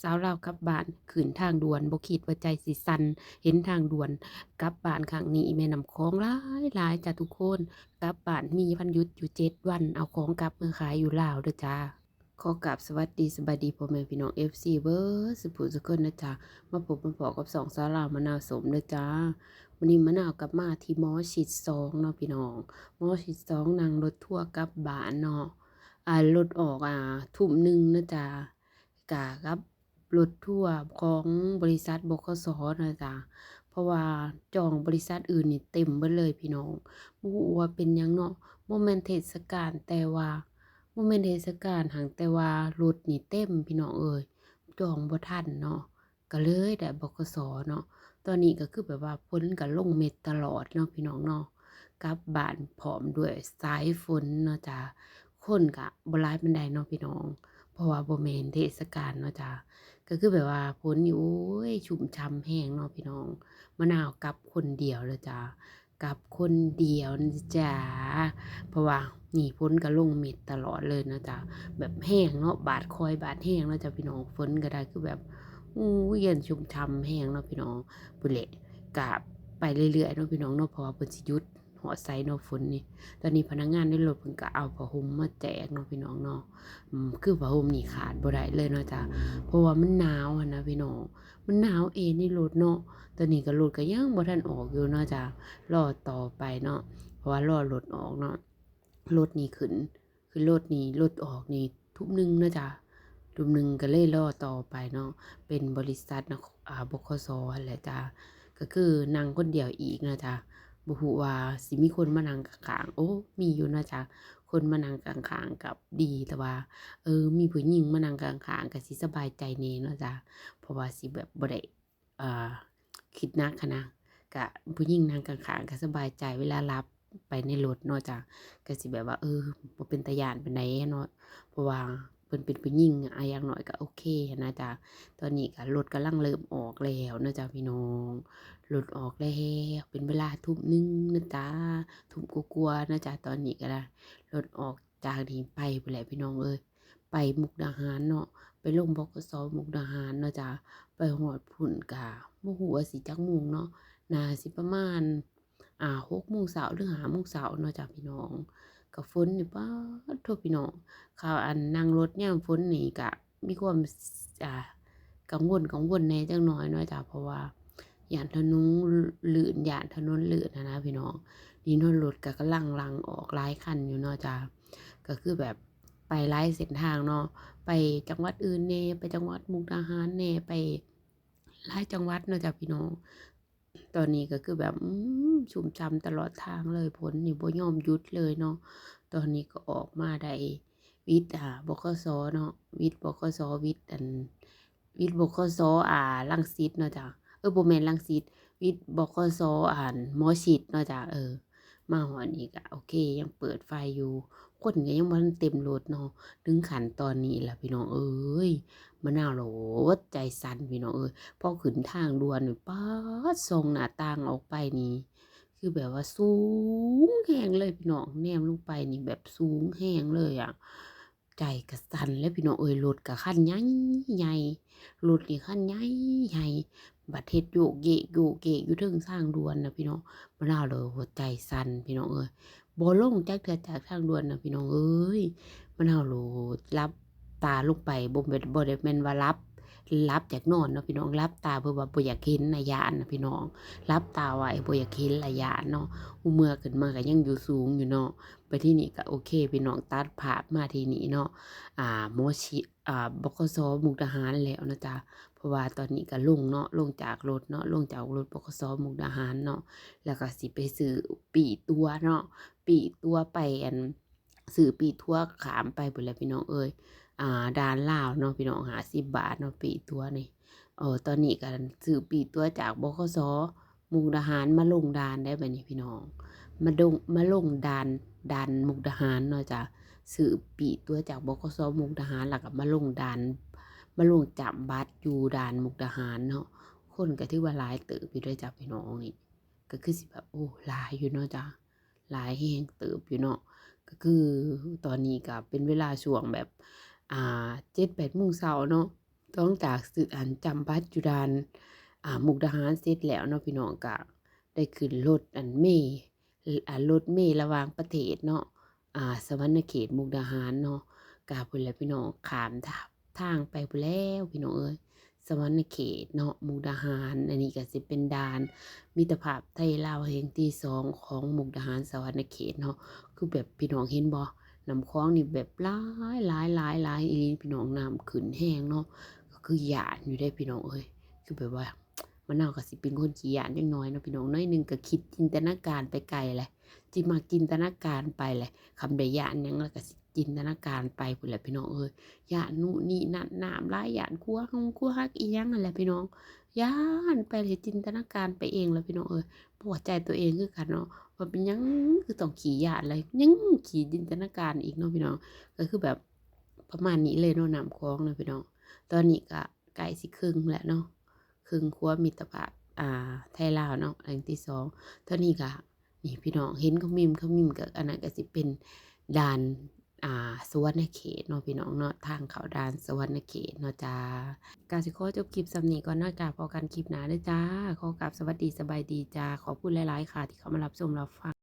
สาวลาวกลับบ้านขึ้นทางด่วนบ่คิดว่าใจสิสั่นเห็นทางด่วนกลับบ้านครั้งนี้แม่น้ำของหลายจ้ะทุกคนกลับบ้านมีวันหยุดอยู่7 วันเอาของกลับมาขายอยู่ลาวเด้อจ้าขอกราบสวัสดีสบายดีพ่อแม่พี่น้อง FC เบิดสุผู้สุคนนะจ๊ะมาพบมาพอกับสองสาวลาวมะนาวสมเด้อจ้าวันนี้มะนาวกลับมาที่หมอชิด2เนาะพี่น้องหมอชิด2นั่งรถทัวร์กลับบ้านเนาะรถออกทุ่ม 1นะจ๊ะกะครับ รถทัวร์ของบริษัทบขส. นะจ๊ะเพราะว่าจองบริษัทอื่นนี่เต็มเบิดเลยพี่น้องบ่ฮู้ว่าเป็นหยังเนาะบ่แม่นเทศกาลแต่ว่าบ่แม่นเทศกาลหั้นแต่ว่ารถนี่เต็มพี่น้องเอ้ยจองบ่ทันเนาะก็เลยได้บขส. เนาะตอนนี้ก็คือแบบว่าฝนก็ลงเม็ดตลอดเนาะพี่น้องเนาะกลับบ้านพร้อมด้วยสายฝนเนาะจ้ะคนก็บ่หลายปานใดเนาะพี่น้องเพราะว่าบ่แม่นเทศกาลเนาะจ้ะ ก็คือแบบว่าฝนนี่โอ้ยชุ่มช่ำแห้งเนาะพี่น้องมะนาวกลับคนเดียวเลยจ้ากลับคนเดียวนะจ้าเพราะว่านี่ฝนก็ลงเม็ดตลอดเลยนะจ้าแบบแห้งเนาะบาดคอยบาดแห้งเนาะจ้าพี่น้องฝนก็ได้คือแบบอู้เย็นชุ่มช่ำแห้งเนาะพี่น้องบุเละกะไปเรื่อยๆเนาะพี่น้องเนาะเพราะว่าเพิ่นสิหยุดหอดไซเนาะฝนนี่ตอนนี้พนักงานในรถเพิ่นก็เอาผ้าห่มมาแจกเนาะพี่น้องเนาะคือผ้าห่มนี่ขาดบ่ได้เลยเนาะจ้า เพราะว่ามันหนาวอะนะพี่น้องมันหนาวเองในรถเนาะตอนนี้ก็รถก็ยังบ่ทันออกอยู่เนาะจ้ะรอต่อไปเนาะเพราะว่ารอรถออกเนาะรถนี่ขึ้นรถนี่รถออกนี่ทุ่ม 1เนาะจ้ะทุ่ม 1ก็เลยรอต่อไปเนาะเป็นบริษัทนะบขส. นั่นแหละจ้ะก็คือนั่งคนเดียวอีกนะจ้ะบ่ฮู้ว่าสิมีคนมานั่งข้างๆโอ้มีอยู่นะจ้ะคนมานั่งข้างๆกับดีแต่ว่า มีผู้หญิงมานั่งข้างๆก็สิสบายใจแหน่เนาะจ้ะเพราะว่าสิแบบบ่ได้อ่าคิดหนักหั้นนะก็ผู้หญิงนั่งข้างๆก็สบายใจเวลารับไปในรถเนาะจ้ะก็สิแบบว่าบ่เป็นตาย้านปานใดเนาะเพราะว่าเพิ่นเป็นผู้หญิงอย่างน้อยก็โอเคหั้นนะจ้ะตอนนี้ก็รถกำลังเริ่มออกแล้วเนาะจ้ะพี่น้องรถออกแล้วเป็นเวลาทุ่ม 1นะจ๊ะทุ่มกว่าๆนะจ๊ะตอนนี้ก็ได้รถออกจากนี้ไปพู้นแหละพี่น้องเอ้ย ไปมุกดาหารเนาะไปลงบขส. มุกดาหารเนาะจ้ะไปฮอดพุ่นก็บ่ฮู้ว่าสิจักโมงเนาะน่าสิประมาณ6โมงเช้าหรือ5โมงเช้าเนาะจ้ะพี่น้องก็ฝนนี่ป๊าดโทพี่น้องข่าวนั่งรถยามฝนนี่ก็มีความอ่ากังวลแหน่จักหน่อยเนาะจ้ะเพราะว่าย้านถนนลื่นย้านถนนลื่นนะพี่น้องนี่เนาะรถก็กำลังหลั่งออกหลายคันอยู่เนาะจ้ะก็คือแบบ ไปหลายเส้นทางเนาะไปจังหวัดอื่นแหน่ไปจังหวัดมุกดาหารแหน่ไปหลายจังหวัดเนาะจ้ะพี่น้องตอนนี้ก็คือแบบชุ่มฉ่ำตลอดทางเลยฝนนี่บ่ยอมหยุดเลยเนาะตอนนี้ก็ออกมาได้วิทย์บขส. เนาะวิทย์บขส. วิทย์บขส. รังสิตเนาะจ้ะบ่แม่นรังสิตวิทย์บขส. หมอชิดเนาะจ้ะมาฮอดนี่ก็โอเคยังเปิดไฟอยู่คนก็ยังบ่ทันเต็มรถเนาะถึงขั้นตอนนี้ล่ะพี่น้องเอ้ยมะนาวโหลดใจสั่นพี่น้องเอ้ยพอขึ้นทางด่วนนี่ป๊าดส่องหน้าต่างออกไปนี่คือแบบว่าสูงแรงเลยพี่น้องแนมลงไปนี่แบบสูงแรงเลยอะใจก็สั่นเลยพี่น้องเอ้ยรถก็คันใหญ่ใหญ่รถนี่คันใหญ่ใหญ่บัดเฮ็ดโยกเยกโยกเยกอยู่เทิงทางด่วนน่ะพี่น้องมะนาวเลยหัวใจสั่นพี่น้องเอ้ย บ่ลงจักเทื่อจากทางด่วนน่ะพี่น้องเอ้ยมันเฮาโหลดหลับตาลงไปบ่ได้แม่นว่าหลับจากนอนเนาะพี่น้องหลับตาเพื่อว่าบ่อยากเห็นน่ะย้านน่ะพี่น้องหลับตาไว้บ่อยากเห็นล่ะย้านเนาะหูเมื่อขึ้นมาก็ยังอยู่สูงอยู่เนาะไปที่นี่ก็โอเคพี่น้องตัดภาพมาที่นี่เนาะหมอชิบขส. มุกดาหารแล้วนะจ๊ะเพราะว่าตอนนี้ก็ลงเนาะลงจากรถเนาะลงจากรถบขส. มุกดาหารเนาะแล้วก็สิไปซื้อปี่ตั๋วเนาะ ปีตัวไปซื้อปีทั่วขามไปพุ่นแหละพี่น้องเอ้ยด่านลาวเนาะพี่น้อง50 บาทเนาะปีตั๋วนี่ตอนนี้ก็ซื้อปีตั๋วจากบขส. มุกดาหารมาลงด่านได้บัดนี้พี่น้องมาลงด่านมุกดาหารเนาะจ้ะซื้อปีตั๋วจากบขส. มุกดาหารแล้วก็มาลงด่านมาลงจับบัตรอยู่ด่านมุกดาหารเนาะคนก็ถือว่าหลายเติบอยู่เด้อจ้ะพี่น้องนี่ก็คือสิแบบโอ้หลายอยู่เนาะจ้ะ หลายแฮงเติบอยู่เนาะก็คือตอนนี้ก็เป็นเวลาช่วงแบบ7-8โมงเช้าเนาะ ต้องจากซื้อจำบัตรอยู่ด่านมุกดาหารเสร็จแล้วเนาะพี่น้องก็ได้ขึ้นรถเมล์รถเมล์ระหว่างประเทศเนาะสวรรณเขตมุกดาหารเนาะก็พู้นแหละพี่น้องข้ามทางไปพู้นแล้วพี่น้องเอ้ยสวรรณเขตเนาะมุกดาหารอันนี้ก็สิเป็นด่านมิตรภาพไทยลาวแห่งที่2ของมุกดาหารสวรรณเขตเนาะคือแบบพี่น้องเห็นบ่น้ำคลองนี่แบบหลายอีหลีพี่น้องน้ำขึ้นแรงเนาะ ก็คือย้านอยู่ได้พี่น้องเอ้ยคือแบบว่ามะนาวก็สิเป็นคนขี้ย้านจักหน่อยเนาะพี่น้องน้อยหนึ่งก็คิดจินตนาการไปไกลแหละจิมักจินตนาการไปแหละคำใดย้านหยังแล้วก็สิจินตนาการไปพู้นแหละพี่น้องเอ้ยย้านนู่นนี่นั่นน้ำลายย้านครัวฮักอีหยังนั่นแหละพี่น้องย้านไปเลยจินตนาการไปเองแหละพี่น้องเอ้ยบ่เข้าใจตัวเองคือกันเนาะว่าเป็นหยังคือต้องขี้ย้านเลยยังขี้จินตนาการอีกเนาะพี่น้องก็คือแบบประมาณนี้เลยเนาะน้ำคลองเนาะพี่น้อง ตอนนี้ก็ใกล้สิครึ่งแล้วเนาะครึ่งรั้วมิตรภาพไทยลาวเนาะอันที่2ตอนนี้ก็นี่พี่น้องเห็นเขามิมก็อันนั้นก็สิเป็นด่านสวรรณเขตเนาะพี่น้องเนาะทางเข้าด่านสวรรณเขตเนาะจ้าก็สิขอจบคลิปส่ำนี้ก่อนเนาะจ้าพอกันคลิปหน้าเด้อจ้าขอกราบสวัสดีสบายดีจ้าขอบคุณหลายๆค่ะที่เข้ามารับชมรับฟัง